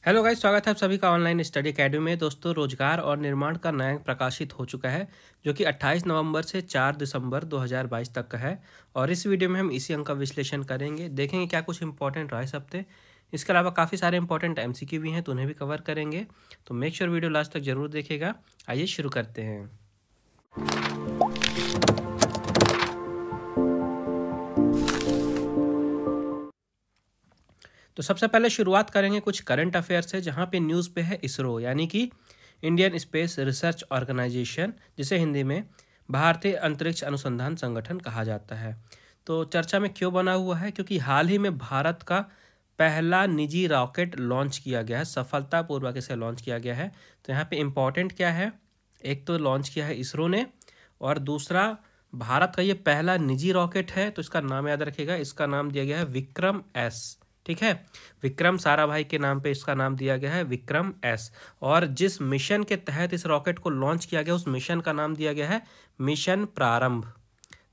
Hello guys, स्वागत है आप सभी का ऑनलाइन स्टडी एकेडमी में। दोस्तों, रोजगार और निर्माण का नया प्रकाशित हो चुका है जो कि 28 नवंबर से 4 दिसंबर 2022 तक का है। और इस वीडियो में हम इसी अंक का विश्लेषण करेंगे, देखेंगे क्या कुछ इंपॉर्टेंट रहा इस हफ्ते। इसके अलावा काफ़ी सारे इंपॉर्टेंट एमसीक्यू भी हैं तो उन्हें भी कवर करेंगे। तो मेक श्योर वीडियो लास्ट तक जरूर देखेगा। आइए शुरू करते हैं। तो सबसे पहले शुरुआत करेंगे कुछ करंट अफेयर से, जहाँ पे न्यूज़ पे है इसरो यानी कि इंडियन स्पेस रिसर्च ऑर्गेनाइजेशन, जिसे हिंदी में भारतीय अंतरिक्ष अनुसंधान संगठन कहा जाता है। तो चर्चा में क्यों बना हुआ है? क्योंकि हाल ही में भारत का पहला निजी रॉकेट लॉन्च किया गया है, सफलतापूर्वक इसे लॉन्च किया गया है। तो यहाँ पे इम्पॉर्टेंट क्या है, एक तो लॉन्च किया है इसरो ने, और दूसरा भारत का ये पहला निजी रॉकेट है। तो इसका नाम याद रखिएगा, इसका नाम दिया गया है विक्रम एस। ठीक है, विक्रम साराभाई के नाम पे इसका नाम दिया गया है विक्रम एस। और जिस मिशन के तहत इस रॉकेट को लॉन्च किया गया उस मिशन का नाम दिया गया है मिशन प्रारंभ।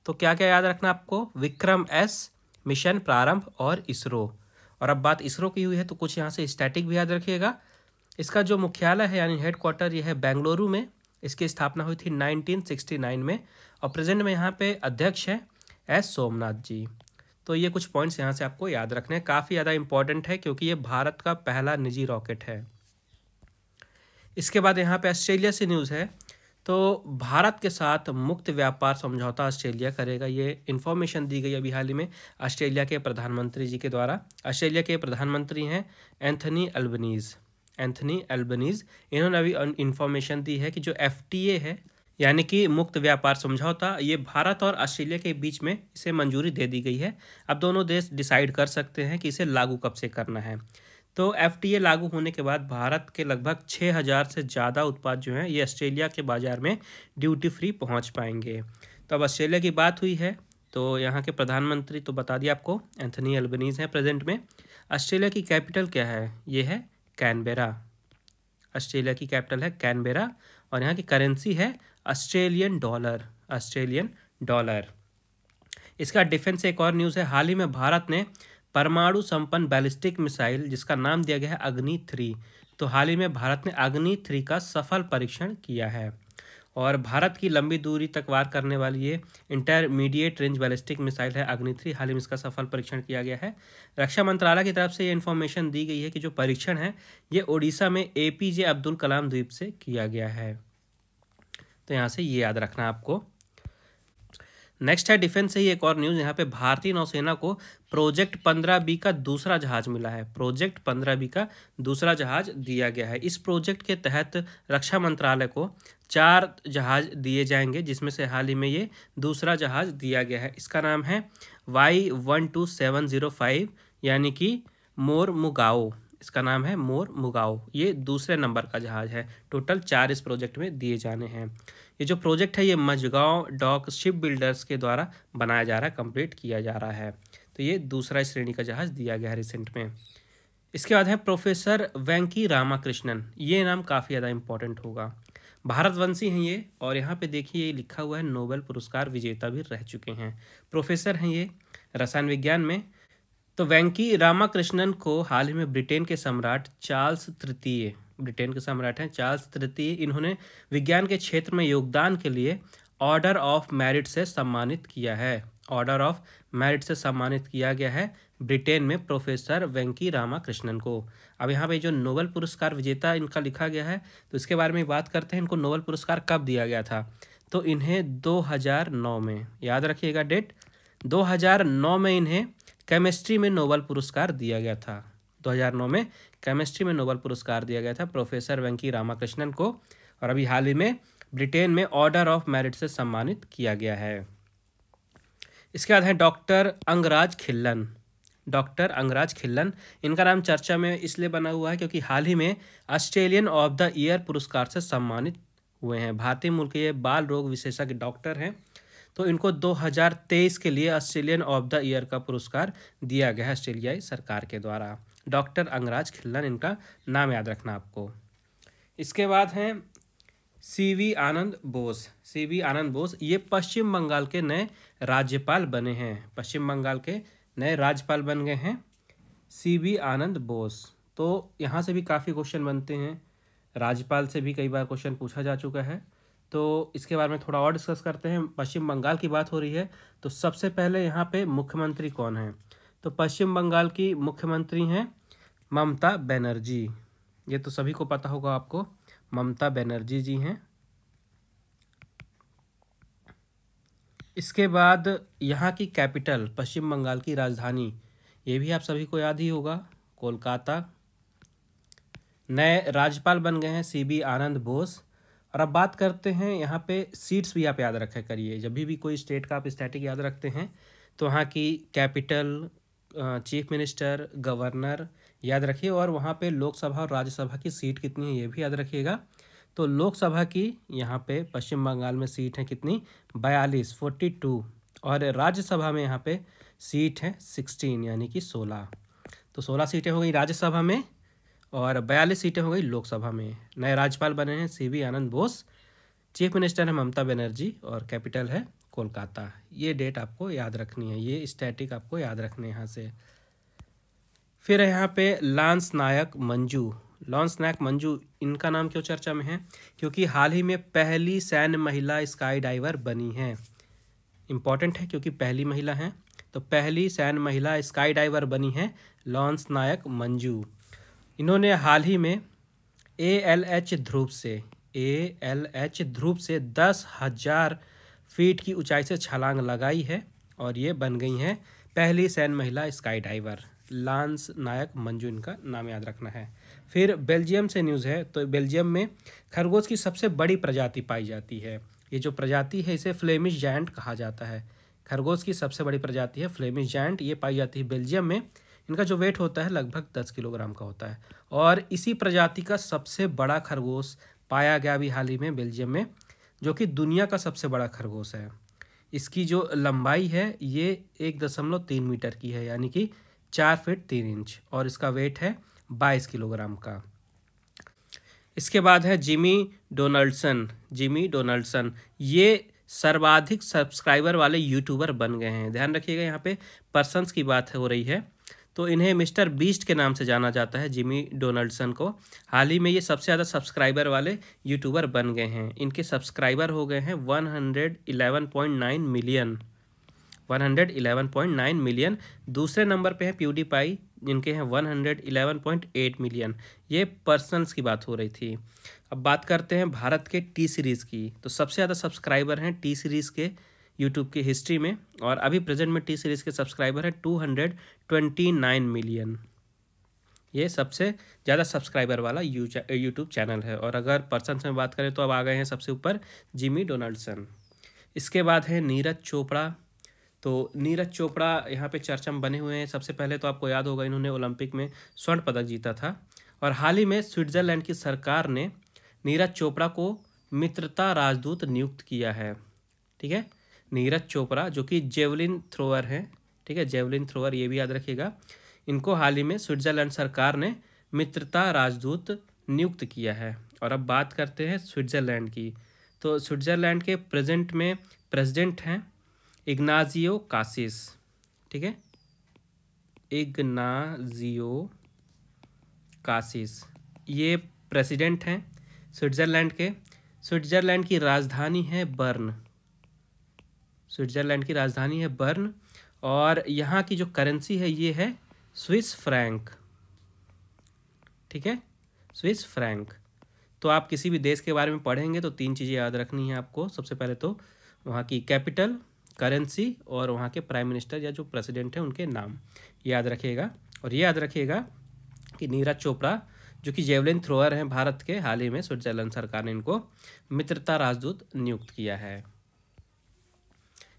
तो क्या क्या याद रखना आपको? विक्रम एस, मिशन प्रारंभ और इसरो। और अब बात इसरो की हुई है तो कुछ यहाँ से स्टैटिक भी याद रखिएगा। इसका जो मुख्यालय है यानी हेडक्वार्टर ये है बेंगलुरु में। इसकी स्थापना हुई थी 1969 में। और प्रेजेंट में यहाँ पे अध्यक्ष है एस सोमनाथ जी। तो ये कुछ पॉइंट्स यहाँ से आपको याद रखने हैं, काफ़ी ज़्यादा इंपॉर्टेंट है क्योंकि ये भारत का पहला निजी रॉकेट है। इसके बाद यहाँ पे ऑस्ट्रेलिया से न्यूज़ है। तो भारत के साथ मुक्त व्यापार समझौता ऑस्ट्रेलिया करेगा, ये इन्फॉर्मेशन दी गई अभी हाल ही में ऑस्ट्रेलिया के प्रधानमंत्री जी के द्वारा। ऑस्ट्रेलिया के प्रधानमंत्री हैं एंथनी अल्बनीज़। इन्होंने अभी इन्फॉर्मेशन दी है कि जो FTA है यानी कि मुक्त व्यापार समझौता, ये भारत और ऑस्ट्रेलिया के बीच में इसे मंजूरी दे दी गई है। अब दोनों देश डिसाइड कर सकते हैं कि इसे लागू कब से करना है। तो FTA लागू होने के बाद भारत के लगभग 6000 से ज़्यादा उत्पाद जो हैं ये ऑस्ट्रेलिया के बाज़ार में ड्यूटी फ्री पहुंच पाएंगे। तो अब ऑस्ट्रेलिया की बात हुई है तो यहाँ के प्रधानमंत्री तो बता दिया आपको, एंथनी अल्बनीज़ हैं प्रेजेंट में। ऑस्ट्रेलिया की कैपिटल क्या है? ये है कैनबेरा। ऑस्ट्रेलिया की कैपिटल है कैनबेरा और यहाँ की करेंसी है ऑस्ट्रेलियन डॉलर। इसका डिफेंस एक और न्यूज़ है। हाल ही में भारत ने परमाणु संपन्न बैलिस्टिक मिसाइल जिसका नाम दिया गया है अग्नि 3, तो हाल ही में भारत ने अग्नि 3 का सफल परीक्षण किया है। और भारत की लंबी दूरी तक वार करने वाली ये इंटरमीडिएट रेंज बैलिस्टिक मिसाइल है अग्नि 3, हाल ही में इसका सफल परीक्षण किया गया है। रक्षा मंत्रालय की तरफ से ये इन्फॉर्मेशन दी गई है कि जो परीक्षण है ये ओडिशा में APJ अब्दुल कलाम द्वीप से किया गया है। तो यहाँ से ये याद रखना आपको। नेक्स्ट है डिफेंस से ही एक और न्यूज़। यहाँ पे भारतीय नौसेना को प्रोजेक्ट 15B का दूसरा जहाज मिला है। प्रोजेक्ट 15B का दूसरा जहाज दिया गया है। इस प्रोजेक्ट के तहत रक्षा मंत्रालय को 4 जहाज दिए जाएंगे, जिसमें से हाल ही में ये दूसरा जहाज दिया गया है। इसका नाम है Y12705 यानी कि मोरमुगाओ। इसका नाम है मोरमुगाओ। ये दूसरे नंबर का जहाज है। टोटल 4 इस प्रोजेक्ट में दिए जाने हैं। ये जो प्रोजेक्ट है ये मझगांव डॉक शिप बिल्डर्स के द्वारा बनाया जा रहा है, कंप्लीट किया जा रहा है। तो ये दूसरा श्रेणी का जहाज दिया गया है रिसेंट में। इसके बाद है प्रोफेसर वेंकी रामाकृष्णन। ये नाम काफ़ी ज़्यादा इंपॉर्टेंट होगा। भारतवंशी हैं ये, और यहाँ पे देखिए ये लिखा हुआ है नोबेल पुरस्कार विजेता भी रह चुके हैं। प्रोफेसर हैं ये रसायन विज्ञान में। तो वेंकी रामाकृष्णन को हाल ही में ब्रिटेन के सम्राट चार्ल्स तृतीय, ब्रिटेन के सम्राट हैं चार्ल्स तृतीय, इन्होंने विज्ञान के क्षेत्र में योगदान के लिए ऑर्डर ऑफ मेरिट से सम्मानित किया है। ऑर्डर ऑफ मेरिट से सम्मानित किया गया है ब्रिटेन में प्रोफेसर वेंकी रामाकृष्णन को। अब यहाँ पे जो नोबेल पुरस्कार विजेता इनका लिखा गया है तो इसके बारे में बात करते हैं। इनको नोबेल पुरस्कार कब दिया गया था? तो इन्हें 2009 में, याद रखिएगा डेट, 2009 में इन्हें केमिस्ट्री में नोबेल पुरस्कार दिया गया था। 2009 में केमिस्ट्री में नोबेल पुरस्कार दिया गया था प्रोफेसर वेंकी रामाकृष्णन को। और अभी हाल ही में ब्रिटेन में ऑर्डर ऑफ मेरिट से सम्मानित किया गया है। इसके बाद है डॉक्टर अंगराज खिल्लन। डॉक्टर अंगराज खिल्लन, इनका नाम चर्चा में इसलिए बना हुआ है क्योंकि हाल ही में ऑस्ट्रेलियन ऑफ द ईयर पुरस्कार से सम्मानित हुए हैं। भारतीय मूल के ये बाल रोग विशेषज्ञ डॉक्टर हैं। तो इनको 2023 के लिए ऑस्ट्रेलियन ऑफ द ईयर का पुरस्कार दिया गया है ऑस्ट्रेलियाई सरकार के द्वारा। डॉक्टर अंगराज खिल्लन, इनका नाम याद रखना आपको। इसके बाद हैं CV आनंद बोस। ये पश्चिम बंगाल के नए राज्यपाल बने हैं। पश्चिम बंगाल के नए राज्यपाल बन गए हैं CV आनंद बोस। तो यहाँ से भी काफ़ी क्वेश्चन बनते हैं, राज्यपाल से भी कई बार क्वेश्चन पूछा जा चुका है। तो इसके बारे में थोड़ा और डिस्कस करते हैं। पश्चिम बंगाल की बात हो रही है, तो सबसे पहले यहाँ पे मुख्यमंत्री कौन है? तो पश्चिम बंगाल की मुख्यमंत्री हैं ममता बनर्जी। ये तो सभी को पता होगा आपको, ममता बनर्जी जी हैं। इसके बाद यहाँ की कैपिटल, पश्चिम बंगाल की राजधानी, ये भी आप सभी को याद ही होगा, कोलकाता। नए राज्यपाल बन गए हैं CB आनंद बोस। और अब बात करते हैं यहाँ पे सीट्स भी आप याद रखा करिए, जब भी कोई स्टेट का आप स्टैटिक याद रखते हैं तो वहाँ की कैपिटल, चीफ मिनिस्टर, गवर्नर याद रखिए, और वहाँ पे लोकसभा और राज्यसभा की सीट कितनी है ये भी याद रखिएगा। तो लोकसभा की यहाँ पे पश्चिम बंगाल में सीट है कितनी, 42 और राज्यसभा में यहाँ पे सीट है 16 यानी कि 16। तो 16 सीटें हो गई राज्यसभा में और 42 सीटें हो गई लोकसभा में। नए राज्यपाल बने हैं CB आनंद बोस, चीफ मिनिस्टर है ममता बनर्जी और कैपिटल है कोलकाता। ये डेट आपको याद रखनी है, ये स्टैटिक आपको याद रखने यहाँ से। फिर यहाँ पे लांस नायक मंजू, लॉन्स नायक मंजू, इनका नाम क्यों चर्चा में है? क्योंकि हाल ही में पहली सैन्य महिला स्काई डाइवर बनी हैं। इम्पॉर्टेंट है क्योंकि पहली महिला हैं, तो पहली सैन्य महिला स्काई डाइवर बनी हैं लॉन्स नायक मंजू। इन्होंने हाल ही में ALH ध्रुव से 10,000 फीट की ऊंचाई से छलांग लगाई है और ये बन गई हैं पहली सैन्य महिला स्काई डाइवर। लांस नायक मंजू इनका नाम याद रखना है। फिर बेल्जियम से न्यूज़ है, तो बेल्जियम में खरगोश की सबसे बड़ी प्रजाति पाई जाती है। ये जो प्रजाति है इसे फ्लेमिश जायंट कहा जाता है। खरगोश की सबसे बड़ी प्रजाति है फ्लेमिश जायंट, ये पाई जाती है बेल्जियम में। इनका जो वेट होता है लगभग 10 किलोग्राम का होता है, और इसी प्रजाति का सबसे बड़ा खरगोश पाया गया अभी हाल ही में बेल्जियम में, जो कि दुनिया का सबसे बड़ा खरगोश है। इसकी जो लंबाई है ये 1.3 मीटर की है, यानी कि 4 फीट 3 इंच, और इसका वेट है 22 किलोग्राम का। इसके बाद है जिमी डोनाल्डसन, ये सर्वाधिक सब्सक्राइबर वाले यूट्यूबर बन गए हैं। ध्यान रखिएगा यहाँ पे पर्सन्स की बात हो रही है, तो इन्हें मिस्टर बीस्ट के नाम से जाना जाता है, जिमी डोनाल्डसन को। हाल ही में ये सबसे ज़्यादा सब्सक्राइबर वाले यूट्यूबर बन गए हैं। इनके सब्सक्राइबर हो गए हैं 111.9 मिलियन। 111.9 मिलियन। दूसरे नंबर पे है प्यूडीपाई, जिनके हैं 111.8 मिलियन। ये पर्सनल्स की बात हो रही थी। अब बात करते हैं भारत के टी सीरीज़ की, तो सबसे ज़्यादा सब्सक्राइबर हैं टी सीरीज़ के यूट्यूब की हिस्ट्री में, और अभी प्रेजेंट में टी सीरीज़ के सब्सक्राइबर हैं 229 मिलियन। ये सबसे ज़्यादा सब्सक्राइबर वाला यूट्यूब चैनल है। और अगर पर्सन्स में बात करें तो अब आ गए हैं सबसे ऊपर जिमी डोनाल्डसन। इसके बाद है नीरज चोपड़ा। तो नीरज चोपड़ा यहाँ पे चर्चा में बने हुए हैं। सबसे पहले तो आपको याद होगा इन्होंने ओलंपिक में स्वर्ण पदक जीता था, और हाल ही में स्विट्ज़रलैंड की सरकार ने नीरज चोपड़ा को मित्रता राजदूत नियुक्त किया है। ठीक है, नीरज चोपड़ा जो कि जेवलिन थ्रोअर हैं, ठीक है, जेवलिन थ्रोअर, ये भी याद रखिएगा। इनको हाल ही में स्विट्ज़रलैंड सरकार ने मित्रता राजदूत नियुक्त किया है। और अब बात करते हैं स्विट्ज़रलैंड की, तो स्विट्ज़रलैंड के प्रेजेंट में प्रेसिडेंट हैं इग्नाजियो कासिस। ठीक है, इग्नाजियो कासिस ये प्रेसिडेंट हैं स्विट्ज़रलैंड के। स्विट्ज़रलैंड की राजधानी है बर्न। स्विट्ज़रलैंड की राजधानी है बर्न, और यहाँ की जो करेंसी है ये है स्विस फ्रैंक। ठीक है, स्विस फ्रैंक। तो आप किसी भी देश के बारे में पढ़ेंगे तो 3 चीज़ें याद रखनी है आपको। सबसे पहले तो वहाँ की कैपिटल, करेंसी, और वहाँ के प्राइम मिनिस्टर या जो प्रेसिडेंट है उनके नाम याद रखिएगा। और ये याद रखिएगा कि नीरज चोपड़ा जो कि जेवलिन थ्रोअर हैं भारत के, हाल ही में स्विट्ज़रलैंड सरकार ने इनको मित्रता राजदूत नियुक्त किया है।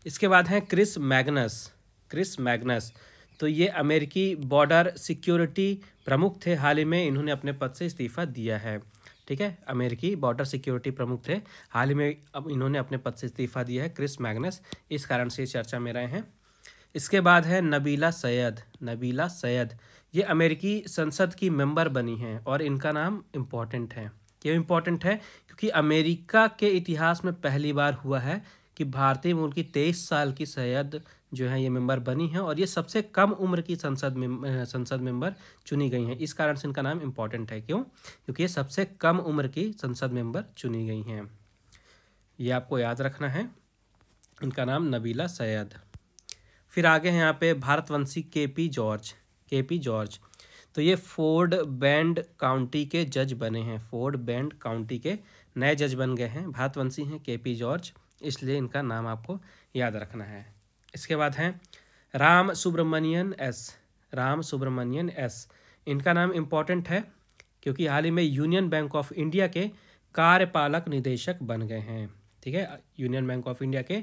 इसके बाद हैं क्रिस मैग्नस। तो ये अमेरिकी बॉर्डर सिक्योरिटी प्रमुख थे। हाल ही में इन्होंने अपने पद से इस्तीफा दिया है। ठीक है, अमेरिकी बॉर्डर सिक्योरिटी प्रमुख थे, हाल ही में अब इन्होंने अपने पद से इस्तीफा दिया है, क्रिस मैग्नस, इस कारण से चर्चा में रहे हैं। इसके बाद है नबीला सैयद। ये अमेरिकी संसद की मेंबर बनी हैं, और इनका नाम इम्पॉर्टेंट है। क्यों इम्पॉर्टेंट है? क्योंकि अमेरिका के इतिहास में पहली बार हुआ है कि भारतीय मूल की 23 साल की सैयद जो है ये मेंबर बनी हैं, और ये सबसे कम उम्र की संसद मेंबर चुनी गई हैं। इस कारण से इनका नाम इम्पॉर्टेंट है। क्यों? क्योंकि ये सबसे कम उम्र की संसद मेंबर चुनी गई हैं। ये आपको याद रखना है। इनका नाम नबीला सैयद। फिर आगे हैं यहाँ पे भारतवंशी के पी जॉर्ज। तो ये फोर्ट बेंड काउंटी के जज बने हैं। फोर्ट बेंड काउंटी के नए जज बन गए हैं। भारतवंशी हैं के पी जॉर्ज, इसलिए इनका नाम आपको याद रखना है। इसके बाद हैं राम सुब्रमण्यन एस। इनका नाम इम्पॉर्टेंट है क्योंकि हाल ही में यूनियन बैंक ऑफ इंडिया के कार्यपालक निदेशक बन गए हैं। ठीक है, यूनियन बैंक ऑफ इंडिया के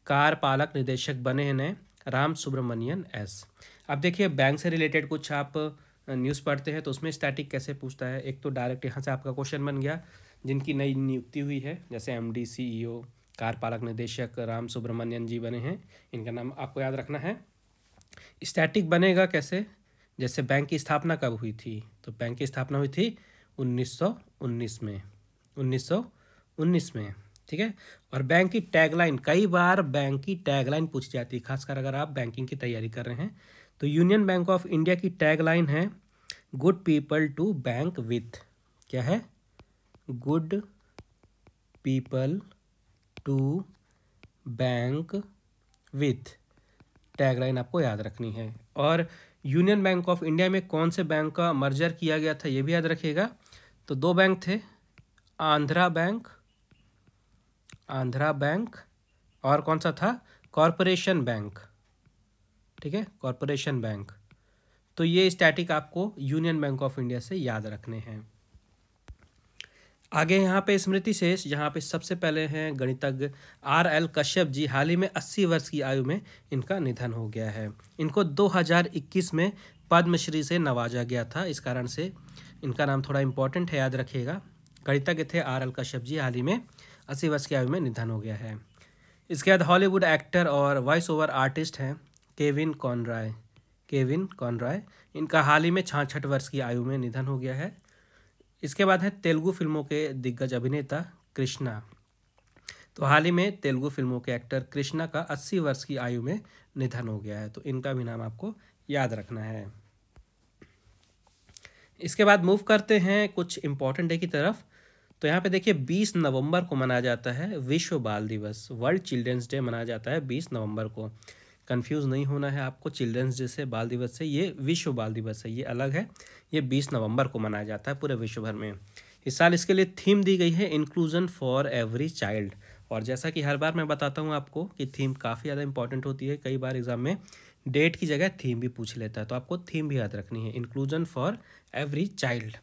कार्यपालक निदेशक बने हैं नए राम सुब्रमण्यन एस। अब देखिए, बैंक से रिलेटेड कुछ आप न्यूज़ पढ़ते हैं तो उसमें स्टैटिक कैसे पूछता है। एक तो डायरेक्ट यहाँ से आपका क्वेश्चन बन गया, जिनकी नई नियुक्ति हुई है, जैसे एमडी, सीईओ, कार्यपालक निदेशक राम सुब्रमण्यन जी बने हैं, इनका नाम आपको याद रखना है। स्टैटिक बनेगा कैसे? जैसे बैंक की स्थापना कब हुई थी, तो बैंक की स्थापना हुई थी 1919 में। ठीक है, और बैंक की टैगलाइन, कई बार बैंक की टैगलाइन पूछी जाती है, खासकर अगर आप बैंकिंग की तैयारी कर रहे हैं। तो यूनियन बैंक ऑफ इंडिया की टैगलाइन है good people to bank with. क्या है? Good people to bank with. Tagline आपको याद रखनी है। और यूनियन बैंक ऑफ इंडिया में कौन से बैंक का मर्जर किया गया था, ये भी याद रखिएगा। तो दो बैंक थे, आंध्रा बैंक और कौन सा था? Corporation bank. ठीक है, कॉरपोरेशन बैंक। तो ये स्टैटिक आपको यूनियन बैंक ऑफ इंडिया से याद रखने हैं। आगे यहाँ पे स्मृति शेष, यहाँ पे सबसे पहले हैं गणितज्ञ RL कश्यप जी। हाल ही में 80 वर्ष की आयु में इनका निधन हो गया है। इनको 2021 में पद्मश्री से नवाजा गया था, इस कारण से इनका नाम थोड़ा इम्पोर्टेंट है, याद रखिएगा। गणितज्ञ थे RL कश्यप जी, हाल ही में 80 वर्ष की आयु में निधन हो गया है। इसके बाद हॉलीवुड एक्टर और वॉइस ओवर आर्टिस्ट हैं केविन कॉनरॉय। इनका हाल ही में 66 वर्ष की आयु में निधन हो गया है। इसके बाद है तेलुगु फिल्मों के दिग्गज अभिनेता कृष्णा। तो हाल ही में तेलुगु फिल्मों के एक्टर कृष्णा का 80 वर्ष की आयु में निधन हो गया है, तो इनका भी नाम आपको याद रखना है। इसके बाद मूव करते हैं कुछ इंपॉर्टेंट डे की तरफ। तो यहाँ पे देखिए 20 नवंबर को मनाया जाता है विश्व बाल दिवस। वर्ल्ड चिल्ड्रंस डे मनाया जाता है 20 नवंबर को। कंफ्यूज नहीं होना है आपको चिल्ड्रंस डे से, बाल दिवस से। ये विश्व बाल दिवस है, ये अलग है। ये 20 नवंबर को मनाया जाता है पूरे विश्व भर में। इस साल इसके लिए थीम दी गई है इंक्लूजन फॉर एवरी चाइल्ड। और जैसा कि हर बार मैं बताता हूँ आपको कि थीम काफ़ी ज़्यादा इंपॉर्टेंट होती है। कई बार एग्जाम में डेट की जगह थीम भी पूछ लेता है, तो आपको थीम भी याद रखनी है, इंक्लूजन फॉर एवरी चाइल्ड।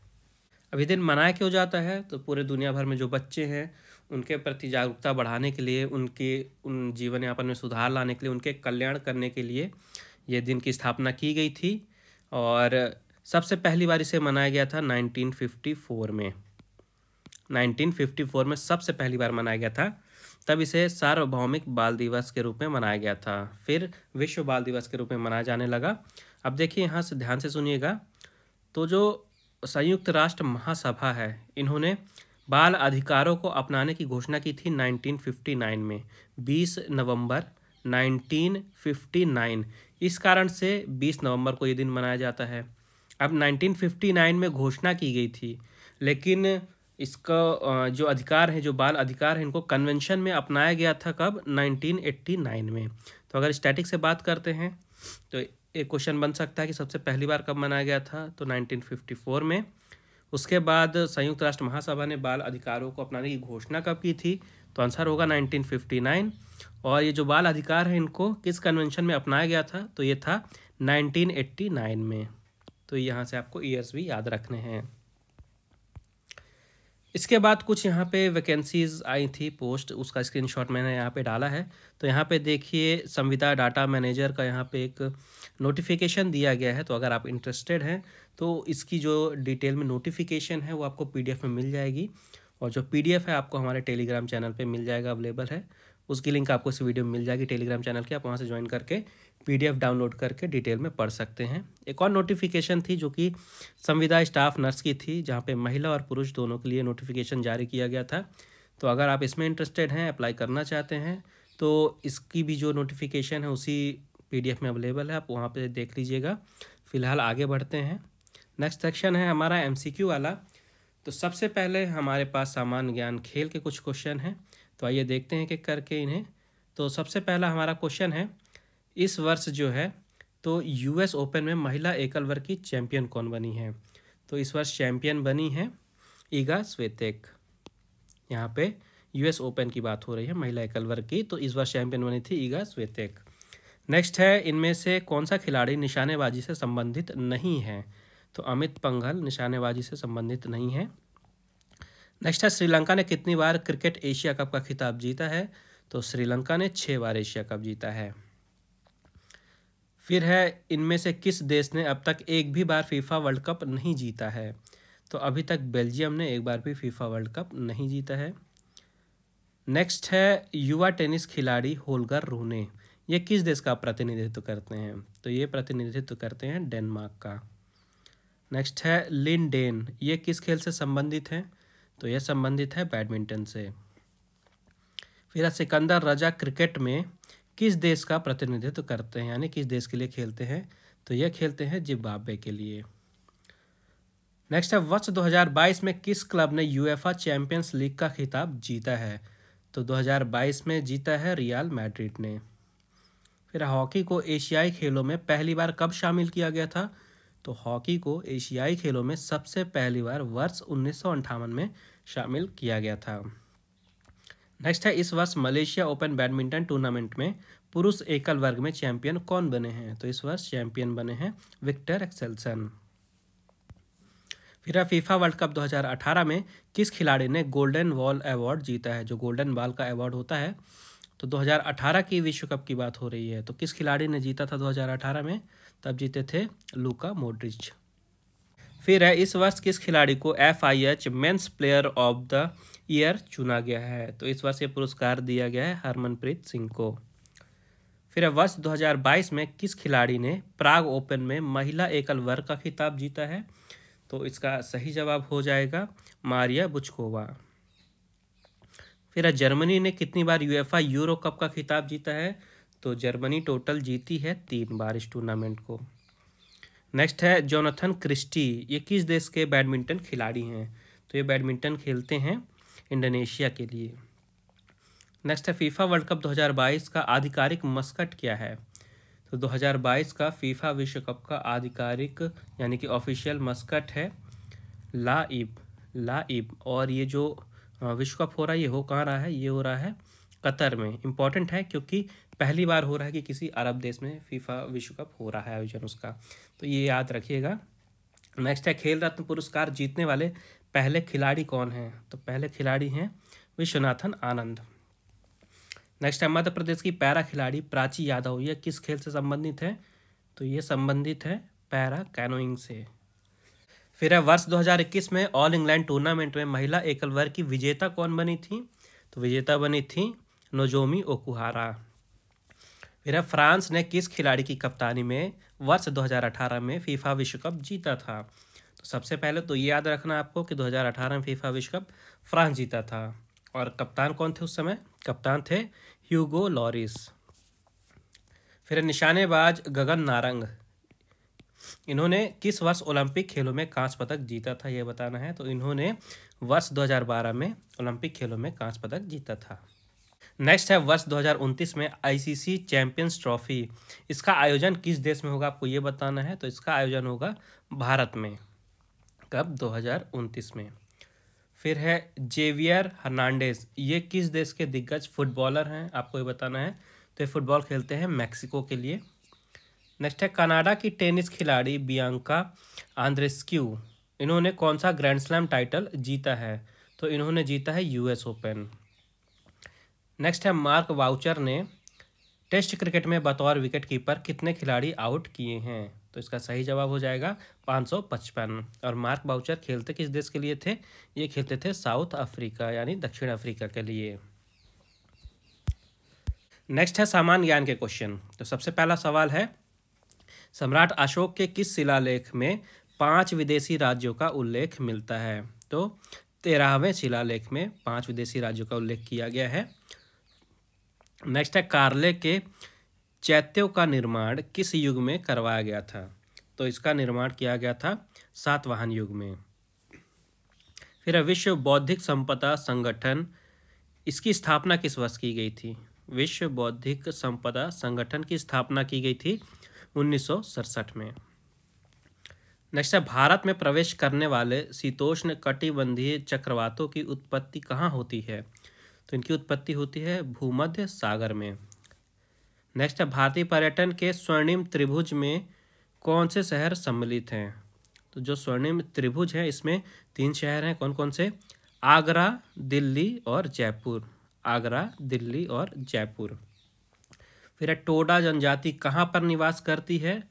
अब ये दिन मनाया क्यों जाता है? तो पूरे दुनिया भर में जो बच्चे हैं उनके प्रति जागरूकता बढ़ाने के लिए, उन जीवन यापन में सुधार लाने के लिए, उनके कल्याण करने के लिए ये दिन की स्थापना की गई थी। और सबसे पहली बार इसे मनाया गया था 1954 में। 1954 में सबसे पहली बार मनाया गया था। तब इसे सार्वभौमिक बाल दिवस के रूप में मनाया गया था, फिर विश्व बाल दिवस के रूप में मनाया जाने लगा। अब देखिए यहाँ से ध्यान से सुनिएगा। तो जो संयुक्त राष्ट्र महासभा है, इन्होंने बाल अधिकारों को अपनाने की घोषणा की थी 1959 में, 20 नवंबर 1959। इस कारण से 20 नवंबर को ये दिन मनाया जाता है। अब 1959 में घोषणा की गई थी, लेकिन इसका जो अधिकार है, जो बाल अधिकार है, इनको कन्वेंशन में अपनाया गया था कब? 1989 में। तो अगर स्टैटिक से बात करते हैं तो एक क्वेश्चन बन सकता है कि सबसे पहली बार कब मनाया गया था? तो 1954 में। उसके बाद संयुक्त राष्ट्र महासभा ने बाल अधिकारों को अपनाने की घोषणा कब की थी? तो आंसर होगा 1959। और ये जो बाल अधिकार है, इनको किस कन्वेंशन में अपनाया गया था? तो ये था 1989 में। तो यहाँ से आपको ईयर्स भी याद रखने हैं। इसके बाद कुछ यहाँ पे वैकेंसीज आई थी, पोस्ट, उसका स्क्रीनशॉट मैंने यहाँ पे डाला है। तो यहाँ पे देखिए संविदा डाटा मैनेजर का यहाँ पे एक नोटिफिकेशन दिया गया है। तो अगर आप इंटरेस्टेड हैं तो इसकी जो डिटेल में नोटिफिकेशन है वो आपको PDF में मिल जाएगी। और जो PDF है आपको हमारे टेलीग्राम चैनल पे मिल जाएगा, अवेलेबल है। उसकी लिंक आपको इस वीडियो में मिल जाएगी टेलीग्राम चैनल की। आप वहाँ से ज्वाइन करके PDF डाउनलोड करके डिटेल में पढ़ सकते हैं। एक और नोटिफिकेशन थी जो कि संविदा स्टाफ नर्स की थी, जहाँ पे महिला और पुरुष दोनों के लिए नोटिफिकेशन जारी किया गया था। तो अगर आप इसमें इंटरेस्टेड हैं, अप्लाई करना चाहते हैं, तो इसकी भी जो नोटिफिकेशन है उसी PDF में अवेलेबल है, आप वहाँ पे देख लीजिएगा। फिलहाल आगे बढ़ते हैं। नेक्स्ट सेक्शन है हमारा MCQ वाला। तो सबसे पहले हमारे पास सामान्य ज्ञान खेल के कुछ क्वेश्चन हैं, तो आइए देखते हैं कि करके इन्हें। तो सबसे पहला हमारा क्वेश्चन है, इस वर्ष जो है तो US ओपन में महिला एकल वर्ग की चैंपियन कौन बनी है? तो इस वर्ष चैंपियन बनी है इगा स्वितेक। यहाँ पे US ओपन की बात हो रही है महिला एकल वर्ग की, तो इस वर्ष चैंपियन बनी थी इगा स्वितेक। नेक्स्ट है, इनमें से कौन सा खिलाड़ी निशानेबाजी से संबंधित नहीं है? तो अमित पंघल निशानेबाजी से संबंधित नहीं है। नेक्स्ट है, श्रीलंका ने कितनी बार क्रिकेट एशिया कप का खिताब जीता है? तो श्रीलंका ने 6 बार एशिया कप जीता है। फिर है, इनमें से किस देश ने अब तक एक भी बार फीफा वर्ल्ड कप नहीं जीता है? तो अभी तक बेल्जियम ने एक बार भी फीफा वर्ल्ड कप नहीं जीता है। नेक्स्ट है, युवा टेनिस खिलाड़ी होल्गर रूने, ये किस देश का प्रतिनिधित्व करते हैं? तो ये प्रतिनिधित्व करते हैं डेनमार्क का। नेक्स्ट है, लिन डेन, ये किस खेल से संबंधित है? तो यह संबंधित है बैडमिंटन से। फिर सिकंदर रजा क्रिकेट में किस देश का प्रतिनिधित्व करते हैं, यानी किस देश के लिए खेलते हैं? तो यह खेलते हैं जिम्बाब्वे के लिए। नेक्स्ट है, वर्ष 2022 में किस क्लब ने यूएफा चैंपियंस लीग का खिताब जीता है? तो 2022 में जीता है रियल मैड्रिड ने। फिर हॉकी को एशियाई खेलों में पहली बार कब शामिल किया गया था? तो हॉकी को एशियाई खेलों में सबसे पहली बार वर्ष 1958 में शामिल किया गया था। नेक्स्ट है, इस वर्ष मलेशिया ओपन बैडमिंटन टूर्नामेंट में पुरुष एकल वर्ग में चैंपियन कौन बने हैं? तो इस वर्ष चैंपियन बने हैं विक्टर एक्सेल्सन। फिर फीफा वर्ल्ड कप 2018 में किस खिलाड़ी ने गोल्डन बॉल अवार्ड जीता है? जो गोल्डन बॉल का अवार्ड होता है, तो 2018 की विश्व कप की बात हो रही है। तो किस खिलाड़ी ने जीता था 2018 में? तब जीते थे लूका मॉड्रिच। फिर है, इस वर्ष किस खिलाड़ी को FIH men's player of the year चुना गया है? तो इस वर्ष ये पुरस्कार दिया गया है हरमनप्रीत सिंह को। फिर वर्ष 2022 में किस खिलाड़ी ने प्राग ओपन में महिला एकल वर्ग का खिताब जीता है? तो इसका सही जवाब हो जाएगा मारिया बुचकोवा। फिर जर्मनी ने कितनी बार यूएफा यूरो कप का खिताब जीता है? तो जर्मनी टोटल जीती है 3 बार इस टूर्नामेंट को। नेक्स्ट है, जोनाथन क्रिस्टी, ये किस देश के बैडमिंटन खिलाड़ी हैं? तो ये बैडमिंटन खेलते हैं इंडोनेशिया के लिए। नेक्स्ट है, फीफा वर्ल्ड कप 2022 का आधिकारिक मस्कट क्या है? तो 2022 का फीफा विश्व कप का आधिकारिक यानी कि ऑफिशियल मस्कट है लाइब। और ये जो विश्व कप हो रहा है, ये हो कहाँ रहा है? ये हो रहा है कतर में। इम्पॉर्टेंट है क्योंकि पहली बार हो रहा है कि किसी अरब देश में फीफा विश्व कप हो रहा है आयोजन उसका, तो ये याद रखिएगा। नेक्स्ट है, खेल रत्न पुरस्कार जीतने वाले पहले खिलाड़ी कौन हैं? तो पहले खिलाड़ी हैं विश्वनाथन आनंद। नेक्स्ट है, मध्य प्रदेश की पैरा खिलाड़ी प्राची यादव, ये किस खेल से संबंधित है? तो ये संबंधित है पैरा कैनोइंग से। फिर है, वर्ष 2021 में ऑल इंग्लैंड टूर्नामेंट में महिला एकल वर्ग की विजेता कौन बनी थी? तो विजेता बनी थी नोजोमी ओकुहारा। फिर है, फ्रांस ने किस खिलाड़ी की कप्तानी में वर्ष 2018 में फीफा विश्व कप जीता था? तो सबसे पहले तो ये याद रखना आपको कि 2018 में फीफा विश्व कप फ्रांस जीता था। और कप्तान कौन थे उस समय? कप्तान थे ह्यूगो लॉरिस। फिर निशानेबाज गगन नारंग, इन्होंने किस वर्ष ओलंपिक खेलों में कांस्य पदक जीता था, यह बताना है। तो इन्होंने वर्ष 2012 में ओलंपिक खेलों में कांस्य पदक जीता था। नेक्स्ट है, वर्ष 2029 में ICC चैंपियंस ट्रॉफी, इसका आयोजन किस देश में होगा, आपको ये बताना है। तो इसका आयोजन होगा भारत में। कब? 2029 में। फिर है, जेवियर हर्नांडेज, ये किस देश के दिग्गज फुटबॉलर हैं, आपको ये बताना है। तो ये फुटबॉल खेलते हैं मैक्सिको के लिए। नेक्स्ट है, कनाडा की टेनिस खिलाड़ी बियांका आंद्रेस्क्यू, इन्होंने कौन सा ग्रैंड स्लैम टाइटल जीता है? तो इन्होंने जीता है US ओपन। नेक्स्ट है, मार्क वाउचर ने टेस्ट क्रिकेट में बतौर विकेट कीपर कितने खिलाड़ी आउट किए हैं? तो इसका सही जवाब हो जाएगा 555। और मार्क वाउचर खेलते किस देश के लिए थे? ये खेलते थे साउथ अफ्रीका यानी दक्षिण अफ्रीका के लिए। नेक्स्ट है सामान्य ज्ञान के क्वेश्चन। तो सबसे पहला सवाल है, सम्राट अशोक के किस शिलालेख में 5 विदेशी राज्यों का उल्लेख मिलता है? तो 13वें शिलालेख में 5 विदेशी राज्यों का उल्लेख किया गया है। नेक्स्ट है, कार्ले के चैत्यों का निर्माण किस युग में करवाया गया था? तो इसका निर्माण किया गया था सातवाहन युग में। फिर विश्व बौद्धिक संपदा संगठन, इसकी स्थापना किस वर्ष की गई थी? विश्व बौद्धिक संपदा संगठन की स्थापना की गई थी 1967 में। नेक्स्ट है, भारत में प्रवेश करने वाले शीतोष्ण कटिबंधीय चक्रवातों की उत्पत्ति कहाँ होती है? तो इनकी उत्पत्ति होती है भूमध्य सागर में। नेक्स्ट है, भारतीय पर्यटन के स्वर्णिम त्रिभुज में कौन से शहर सम्मिलित हैं? तो जो स्वर्णिम त्रिभुज है इसमें 3 शहर हैं, कौन कौन से? आगरा, दिल्ली और जयपुर। आगरा, दिल्ली और जयपुर। फिर है, टोडा जनजाति कहाँ पर निवास करती है?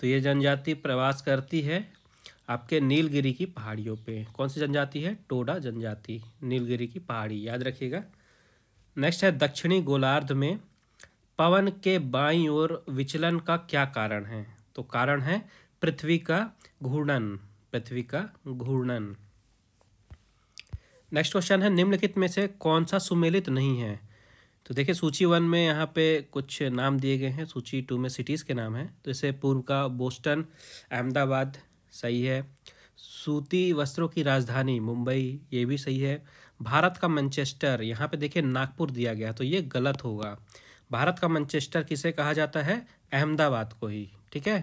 तो ये जनजाति प्रवास करती है आपके नीलगिरी की पहाड़ियों पे। कौन सी जनजाति है? टोडा जनजाति, नीलगिरी की पहाड़ी, याद रखिएगा। नेक्स्ट है, दक्षिणी गोलार्ध में पवन के बाईं ओर विचलन का क्या कारण है? तो कारण है पृथ्वी का घूर्णन। पृथ्वी का घूर्णन। नेक्स्ट क्वेश्चन है, निम्नलिखित में से कौन सा सुमेलित नहीं है? तो देखिए, सूची 1 में यहाँ पे कुछ नाम दिए गए हैं, सूची 2 में सिटीज़ के नाम हैं। तो इसे पूर्व का बोस्टन, अहमदाबाद सही है। सूती वस्त्रों की राजधानी मुंबई, ये भी सही है। भारत का मैनचेस्टर, यहाँ पे देखिए नागपुर दिया गया, तो ये गलत होगा। भारत का मैनचेस्टर किसे कहा जाता है? अहमदाबाद को ही, ठीक है,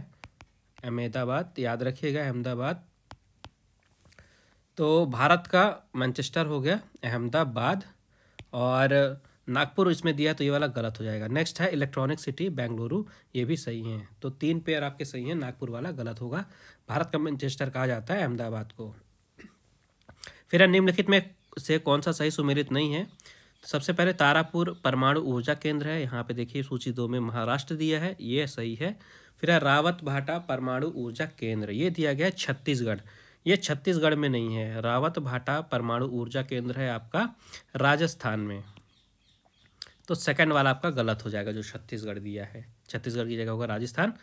अहमदाबाद, याद रखिएगा, अहमदाबाद। तो भारत का मैनचेस्टर हो गया अहमदाबाद, और नागपुर इसमें दिया तो ये वाला गलत हो जाएगा। नेक्स्ट है, इलेक्ट्रॉनिक सिटी बेंगलुरु, ये भी सही हैं। तो 3 पेयर आपके सही हैं, नागपुर वाला गलत होगा। भारत का मैनचेस्टर कहा जाता है अहमदाबाद को। फिर निम्नलिखित में से कौन सा सही सुमेलित नहीं है? तो सबसे पहले तारापुर परमाणु ऊर्जा केंद्र है, यहाँ पे देखिए सूची 2 में महाराष्ट्र दिया है, ये सही है। फिर है रावत भाटा परमाणु ऊर्जा केंद्र, ये दिया गया है छत्तीसगढ़, ये छत्तीसगढ़ में नहीं है। रावत भाटा परमाणु ऊर्जा केंद्र है आपका राजस्थान में। तो सेकंड वाला आपका गलत हो जाएगा, जो छत्तीसगढ़ दिया है, छत्तीसगढ़ की जगह होगा राजस्थान।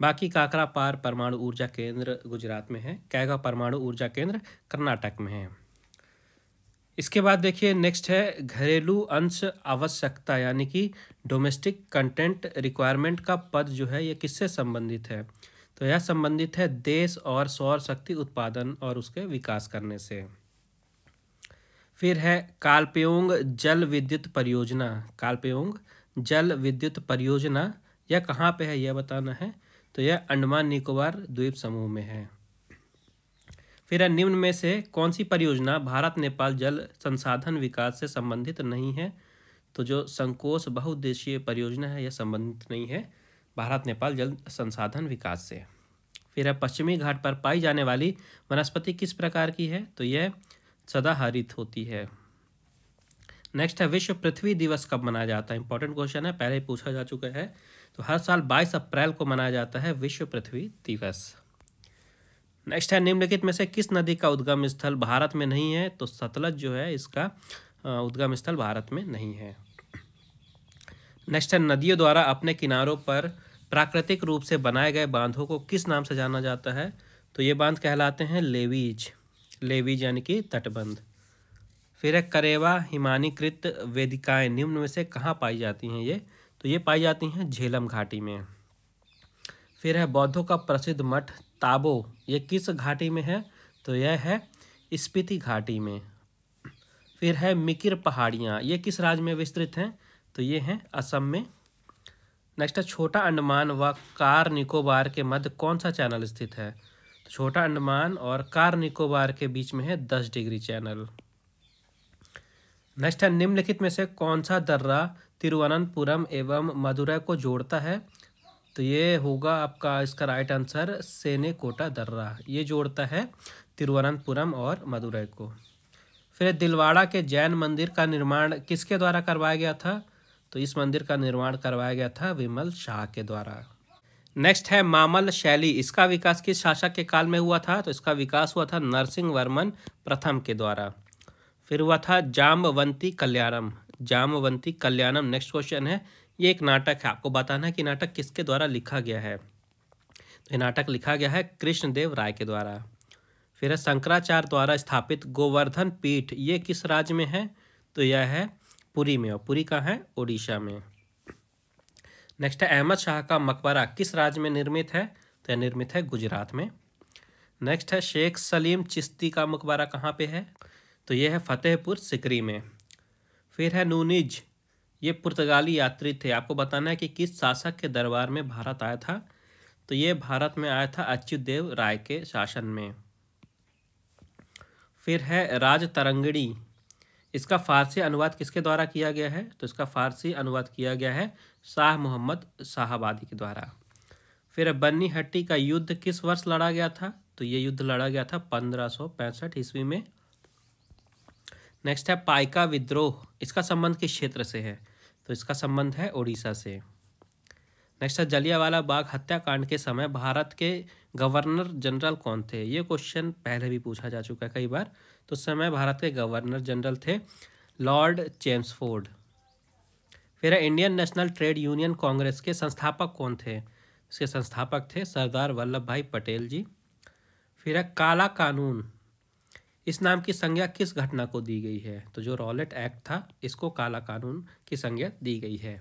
बाकी काकरापार परमाणु ऊर्जा केंद्र गुजरात में है, कैगा परमाणु ऊर्जा केंद्र कर्नाटक में है। इसके बाद देखिए नेक्स्ट है, घरेलू अंश आवश्यकता यानी कि डोमेस्टिक कंटेंट रिक्वायरमेंट का पद जो है ये किससे संबंधित है? तो यह संबंधित है देश और सौर शक्ति उत्पादन और उसके विकास करने से। फिर है, कालपेयोंग जल विद्युत परियोजना, कालपेयोंग जल विद्युत परियोजना यह कहाँ पे है यह बताना है। तो यह अंडमान निकोबार द्वीप समूह में है। फिर है, निम्न में से कौन सी परियोजना भारत नेपाल जल संसाधन विकास से संबंधित नहीं है? तो जो संकोच बहुउद्देशीय परियोजना है यह संबंधित नहीं है भारत नेपाल जल संसाधन विकास से। फिर है, पश्चिमी घाट पर पाई जाने वाली वनस्पति किस प्रकार की है? तो यह सदाहरित होती है। नेक्स्ट है, विश्व पृथ्वी दिवस कब मनाया जाता है? इंपॉर्टेंट क्वेश्चन है, पहले पूछा जा चुका है। तो हर साल 22 अप्रैल को मनाया जाता है विश्व पृथ्वी दिवस। नेक्स्ट है, निम्नलिखित में से किस नदी का उद्गम स्थल भारत में नहीं है? तो सतलज जो है इसका उद्गम स्थल भारत में नहीं है। नेक्स्ट है, नदियों द्वारा अपने किनारों पर प्राकृतिक रूप से बनाए गए बांधों को किस नाम से जाना जाता है? तो ये बांध कहलाते हैं लेवीज, लेवीज यानी कि तटबंध। फिर है, करेवा हिमानीकृत वेदिकाएं निम्न में से कहाँ पाई जाती हैं ये? तो ये पाई जाती हैं झेलम घाटी में। फिर है, बौद्धों का प्रसिद्ध मठ ताबो, ये किस घाटी में है? तो यह है स्पीति घाटी में। फिर है, मिकिर पहाड़ियाँ, ये किस राज्य में विस्तृत हैं? तो ये हैं असम में। नेक्स्ट है, छोटा अंडमान व कार निकोबार के मध्य कौन सा चैनल स्थित है? तो छोटा अंडमान और कार निकोबार के बीच में है 10 डिग्री चैनल। नेक्स्ट है, निम्नलिखित में से कौन सा दर्रा तिरुवनंतपुरम एवं मदुरै को जोड़ता है? तो ये होगा आपका इसका राइट आंसर सेनेकोटा दर्रा, ये जोड़ता है तिरुवनंतपुरम और मदुरै को। फिर दिलवाड़ा के जैन मंदिर का निर्माण किसके द्वारा करवाया गया था? तो इस मंदिर का निर्माण करवाया गया था विमल शाह के द्वारा। नेक्स्ट है, मामल शैली, इसका विकास किस शासक के काल में हुआ था? तो इसका विकास हुआ था नरसिंह वर्मन प्रथम के द्वारा। फिर हुआ था जामवंती कल्याणम, जामवंती कल्याणम। नेक्स्ट क्वेश्चन है, ये एक नाटक है, आपको बताना है कि नाटक किसके द्वारा लिखा गया है। तो ये नाटक लिखा गया है कृष्णदेव राय के द्वारा। फिर है, शंकराचार्य द्वारा स्थापित गोवर्धन पीठ, ये किस राज्य में है? तो यह है पुरी में, और पुरी का है ओडिशा में। नेक्स्ट है अहमद शाह का मकबरा किस राज्य में निर्मित है? तो यह निर्मित है गुजरात में। नेक्स्ट है शेख सलीम चिश्ती का मकबरा कहाँ पे है? तो यह है फतेहपुर सिकरी में। फिर है नूनिज, ये पुर्तगाली यात्री थे। आपको बताना है कि किस शासक के दरबार में भारत आया था? तो ये भारत में आया था अच्युतदेव राय के शासन में। फिर है राज तरंगिणी, इसका फारसी अनुवाद किसके द्वारा किया गया है? तो इसका फारसी अनुवाद किया गया है शाह मोहम्मद शाहबादी के द्वारा। फिर बन्नी हट्टी का युद्ध किस वर्ष लड़ा गया था? तो ये युद्ध लड़ा गया था 1565 ईस्वी में। नेक्स्ट है पाइका विद्रोह, इसका संबंध किस क्षेत्र से है? तो इसका संबंध है उड़ीसा से। नेक्स्ट है जलियांवाला बाग हत्याकांड के समय भारत के गवर्नर जनरल कौन थे? ये क्वेश्चन पहले भी पूछा जा चुका है कई बार। तो उस समय भारत के गवर्नर जनरल थे लॉर्ड चेम्सफोर्ड। फिर है Indian national trade union Congress के संस्थापक कौन थे? इसके संस्थापक थे सरदार वल्लभ भाई पटेल जी। फिर है काला कानून, इस नाम की संज्ञा किस घटना को दी गई है? तो जो रॉलेट एक्ट था इसको काला कानून की संज्ञा दी गई है।